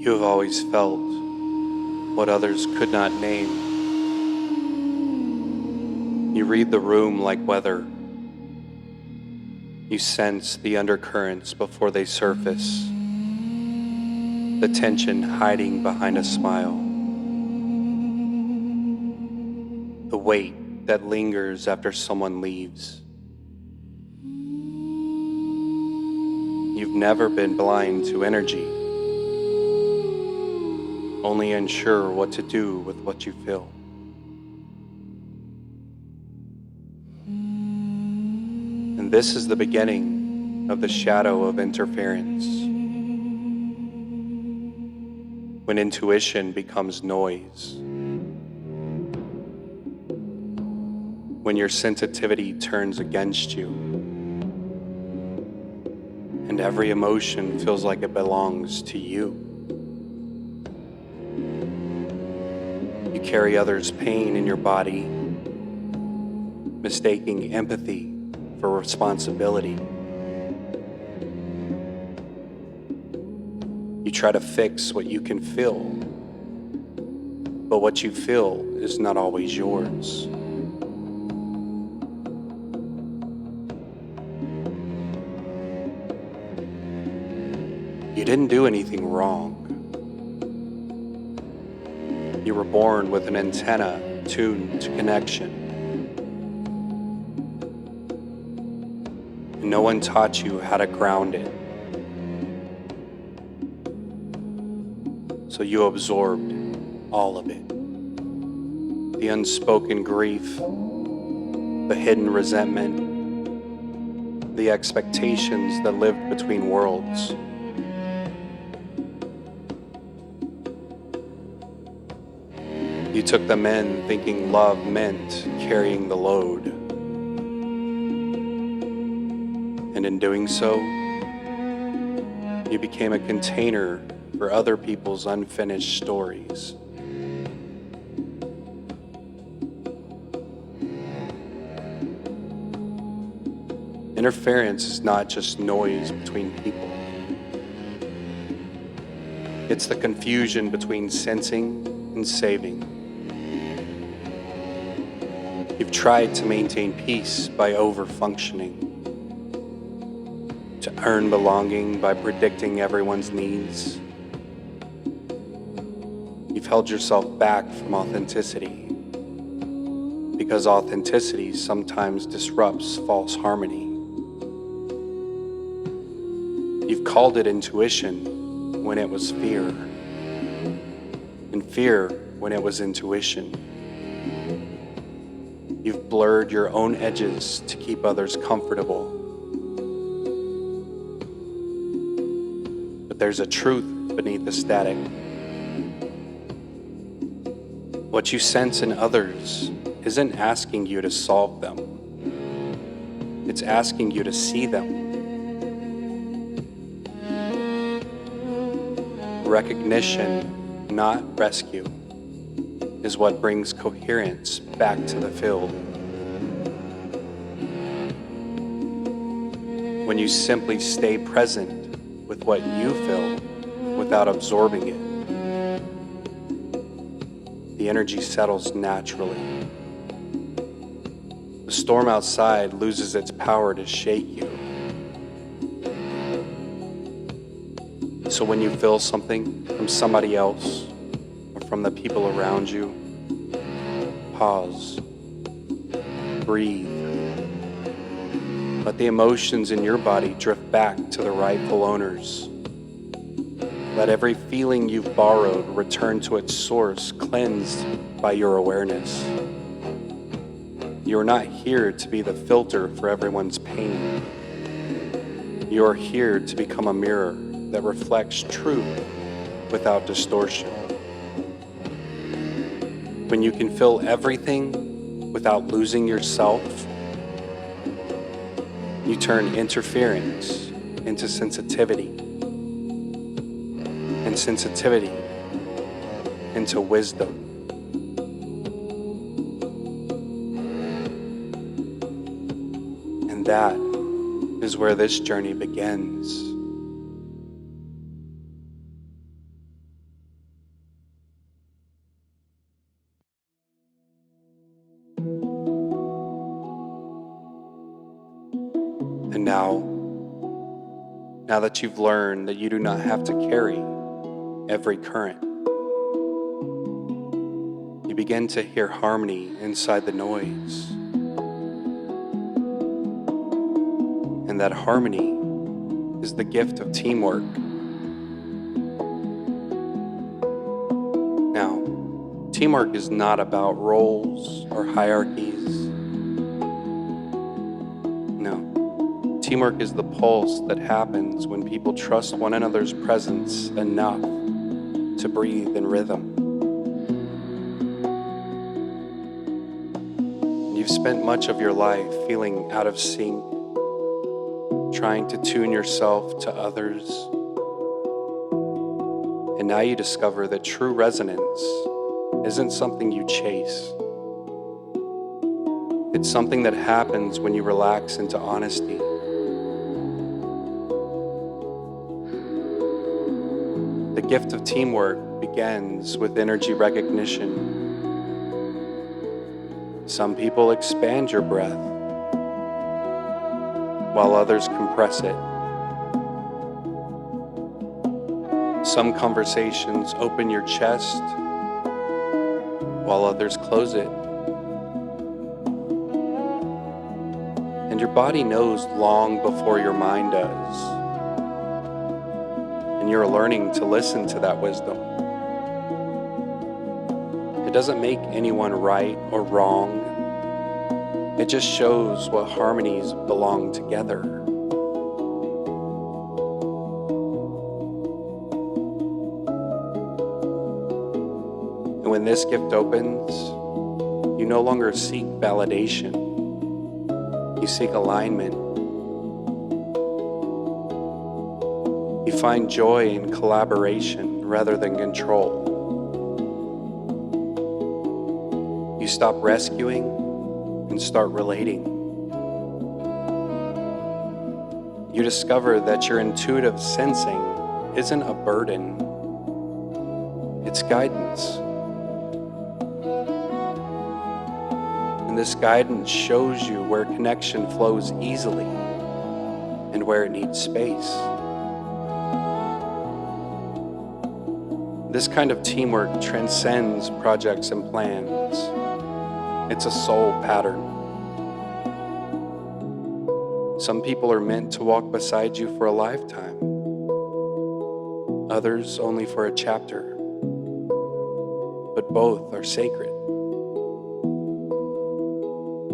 You have always felt what others could not name. You read the room like weather. You sense the undercurrents before they surface, the tension hiding behind a smile, the weight that lingers after someone leaves. You've never been blind to energy, only unsure what to do with what you feel. And this is the beginning of the shadow of interference, when intuition becomes noise, when your sensitivity turns against you, and every emotion feels like it belongs to you. You carry others' pain in your body, mistaking empathy for responsibility. You try to fix what you can feel, but what you feel is not always yours. You didn't do anything wrong. You were born with an antenna tuned to connection. And no one taught you how to ground it. So you absorbed all of it. The unspoken grief, the hidden resentment, the expectations that lived between worlds. You took them in thinking love meant carrying the load. And in doing so, you became a container for other people's unfinished stories. Interference is not just noise between people. It's the confusion between sensing and saving. You've tried to maintain peace by over-functioning, to earn belonging by predicting everyone's needs. You've held yourself back from authenticity, because authenticity sometimes disrupts false harmony. You've called it intuition when it was fear, and fear when it was intuition. You've blurred your own edges to keep others comfortable. But there's a truth beneath the static. What you sense in others isn't asking you to solve them. It's asking you to see them. Recognition, not rescue, is what brings coherence back to the field. When you simply stay present with what you feel without absorbing it, the energy settles naturally. The storm outside loses its power to shake you. So when you feel something from somebody else or from the people around you, pause, breathe. Let the emotions in your body drift back to the rightful owners. Let every feeling you've borrowed return to its source, cleansed by your awareness. You are not here to be the filter for everyone's pain. You are here to become a mirror that reflects truth without distortion. When you can feel everything without losing yourself, you turn interference into sensitivity, and sensitivity into wisdom. And that is where this journey begins. And now that you've learned that you do not have to carry every current, you begin to hear harmony inside the noise. And that harmony is the gift of teamwork. Now, teamwork is not about roles or hierarchies. No. Teamwork is the pulse that happens when people trust one another's presence enough to breathe in rhythm. You've spent much of your life feeling out of sync, trying to tune yourself to others. And now you discover that true resonance isn't something you chase. It's something that happens when you relax into honesty. The gift of teamwork begins with energy recognition. Some people expand your breath, while others compress it. Some conversations open your chest, while others close it. And your body knows long before your mind does. And you're learning to listen to that wisdom. It doesn't make anyone right or wrong. It just shows what harmonies belong together. And when this gift opens, you no longer seek validation. You seek alignment. You find joy in collaboration rather than control. You stop rescuing and start relating. You discover that your intuitive sensing isn't a burden, it's guidance. And this guidance shows you where connection flows easily and where it needs space. This kind of teamwork transcends projects and plans. It's a soul pattern. Some people are meant to walk beside you for a lifetime. Others only for a chapter. But both are sacred.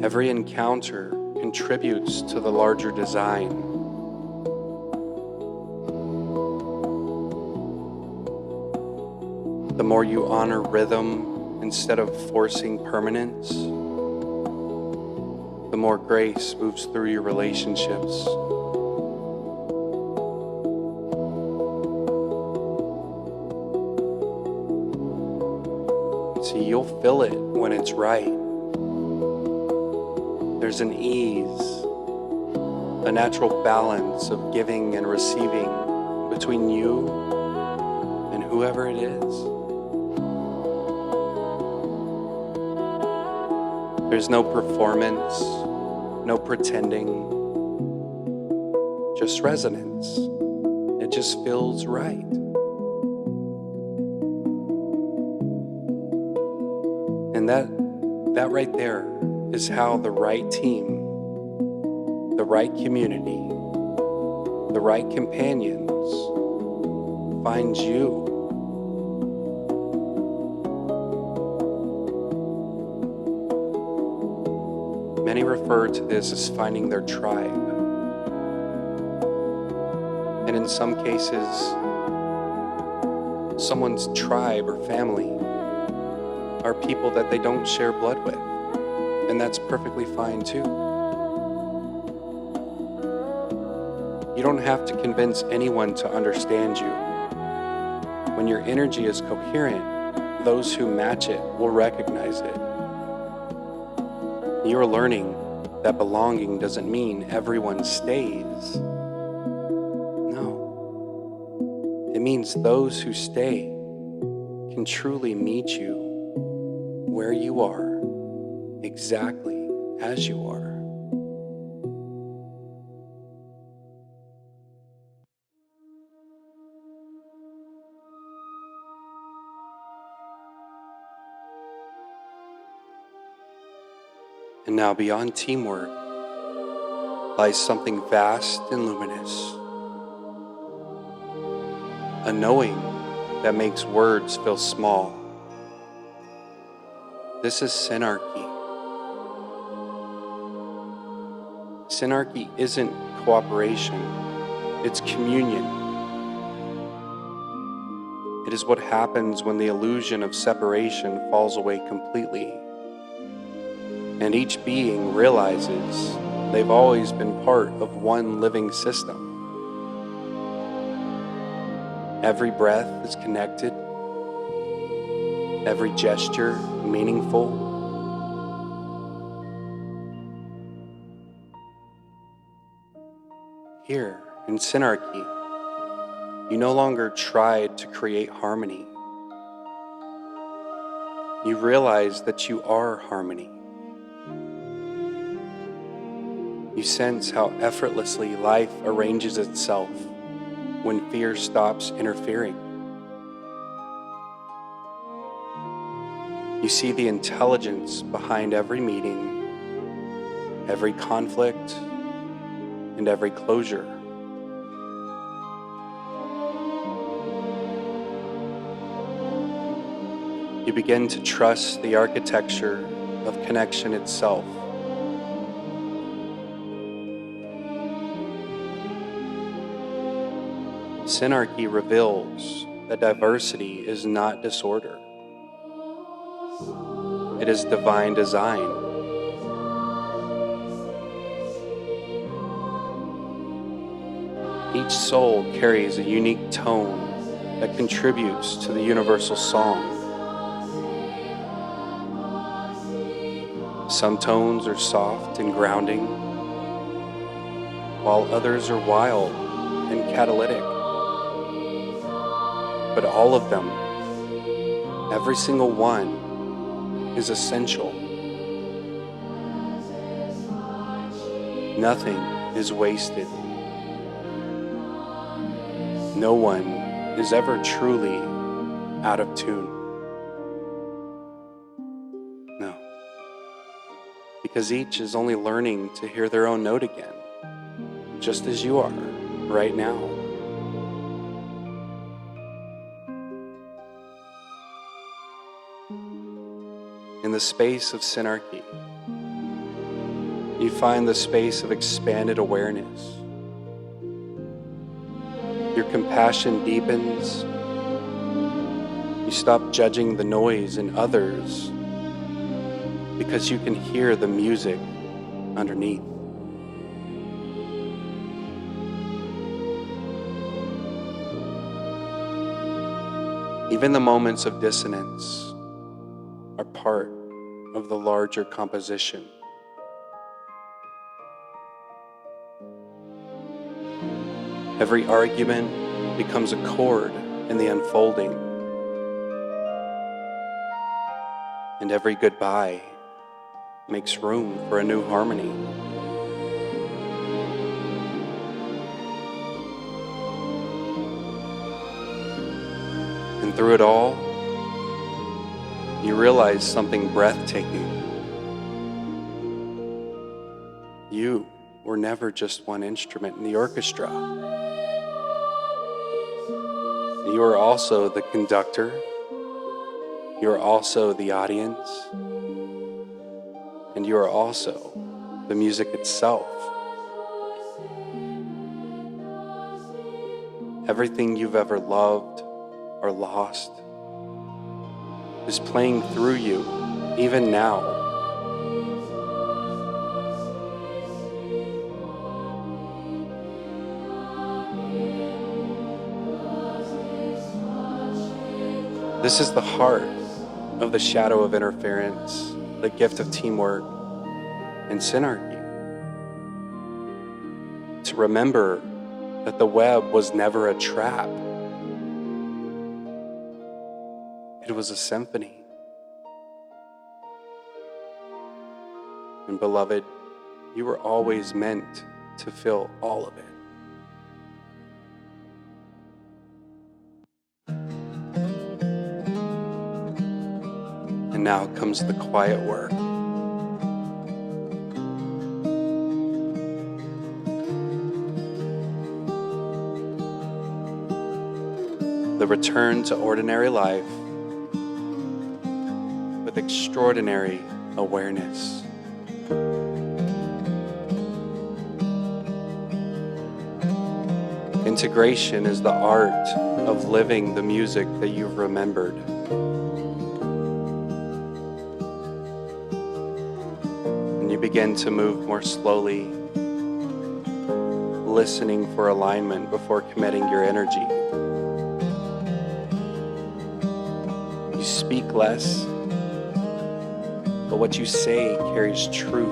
Every encounter contributes to the larger design. The more you honor rhythm instead of forcing permanence, the more grace moves through your relationships. See, you'll feel it when it's right. There's an ease, a natural balance of giving and receiving between you and whoever it is. There's no performance, no pretending, just resonance. It just feels right. And that right there is how the right team, the right community, the right companions finds you. Many refer to this as finding their tribe. And in some cases, someone's tribe or family are people that they don't share blood with. And that's perfectly fine too. You don't have to convince anyone to understand you. When your energy is coherent, those who match it will recognize it. You're learning that belonging doesn't mean everyone stays. No. It means those who stay can truly meet you where you are, exactly as you are. And now beyond teamwork lies something vast and luminous, a knowing that makes words feel small. This is Synarchy. Synarchy isn't cooperation, it's communion. It is what happens when the illusion of separation falls away completely, and each being realizes they've always been part of one living system. Every breath is connected, every gesture meaningful. Here in Synarchy, you no longer tried to create harmony. You realize that you are harmony. You sense how effortlessly life arranges itself when fear stops interfering. You see the intelligence behind every meeting, every conflict, and every closure. You begin to trust the architecture of connection itself. Synarchy reveals that diversity is not disorder. It is divine design. Each soul carries a unique tone that contributes to the universal song. Some tones are soft and grounding, while others are wild and catalytic. But all of them, every single one, is essential. Nothing is wasted. No one is ever truly out of tune. No. Because each is only learning to hear their own note again, just as you are right now. In the space of Synarchy, you find the space of expanded awareness. Your compassion deepens. You stop judging the noise in others because you can hear the music underneath. Even the moments of dissonance are part of the larger composition. Every argument becomes a chord in the unfolding, and every goodbye makes room for a new harmony. And through it all, you realize something breathtaking. You were never just one instrument in the orchestra. You are also the conductor. You are also the audience. And you are also the music itself. Everything you've ever loved or lost is playing through you, even now. This is the heart of the shadow of interference, the gift of teamwork, and Synarchy. To remember that the web was never a trap. It was a symphony. And beloved, you were always meant to feel all of it. And now comes the quiet work. the return to ordinary life with extraordinary awareness. Integration is the art of living the music that you've remembered. And you begin to move more slowly, listening for alignment before committing your energy. You speak less, but what you say carries truth.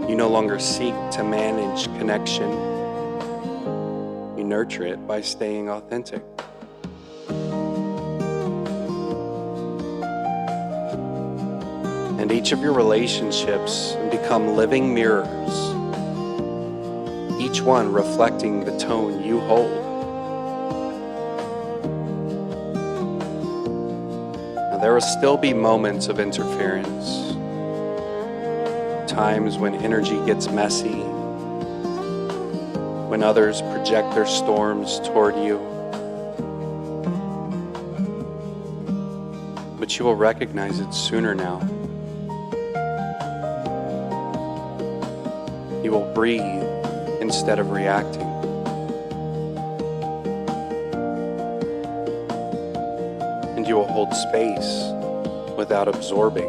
You no longer seek to manage connection. You nurture it by staying authentic. And each of your relationships become living mirrors, each one reflecting the tone you hold. Now, there will still be moments of interference, times when energy gets messy, when others project their storms toward you. But you will recognize it sooner now. You will breathe instead of reacting. And you will hold space without absorbing.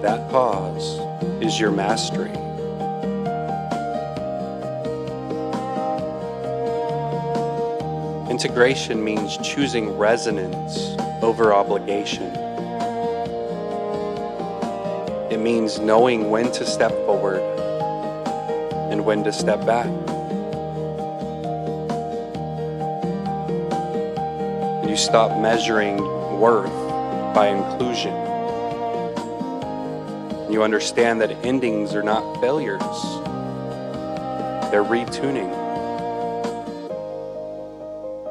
That pause is your mastery. Integration means choosing resonance over obligation. It means knowing when to step forward and when to step back. You stop measuring worth by inclusion. You understand that endings are not failures. They're retuning.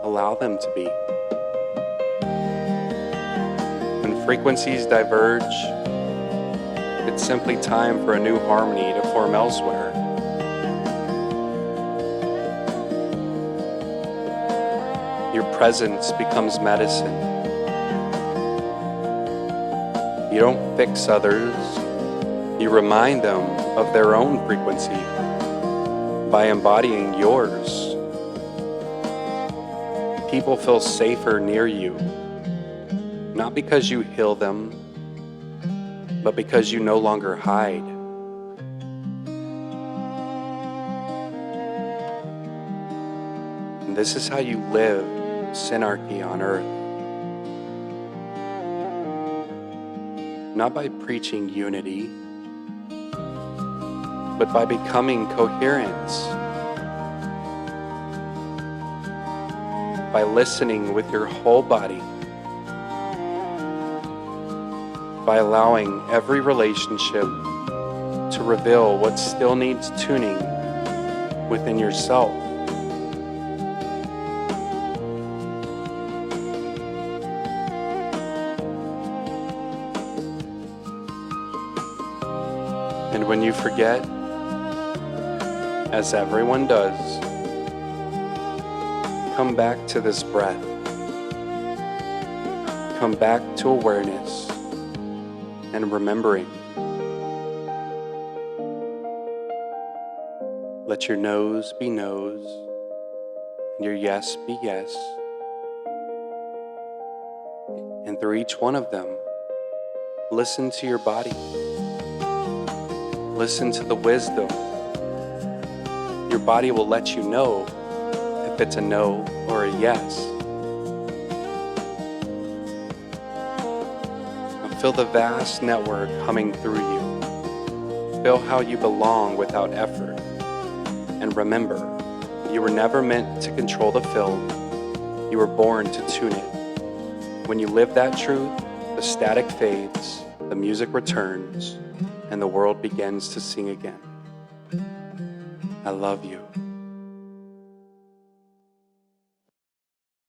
Allow them to be. When frequencies diverge, it's simply time for a new harmony to form elsewhere. Your presence becomes medicine. You don't fix others. You remind them of their own frequency by embodying yours. People feel safer near you, not because you heal them, but because you no longer hide. And this is how you live Synarchy on earth. Not by preaching unity, but by becoming coherence, by listening with your whole body, by allowing every relationship to reveal what still needs tuning within yourself. And when you forget, as everyone does, come back to this breath. Come back to awareness and remembering. Let your no's be no's and your yes be yes. And through each one of them, listen to your body. Listen to the wisdom. Your body will let you know if it's a no or a yes. Now feel the vast network humming through you. Feel how you belong without effort. And remember, you were never meant to control the field. You were born to tune it. When you live that truth, the static fades, the music returns, and the world begins to sing again. I love you.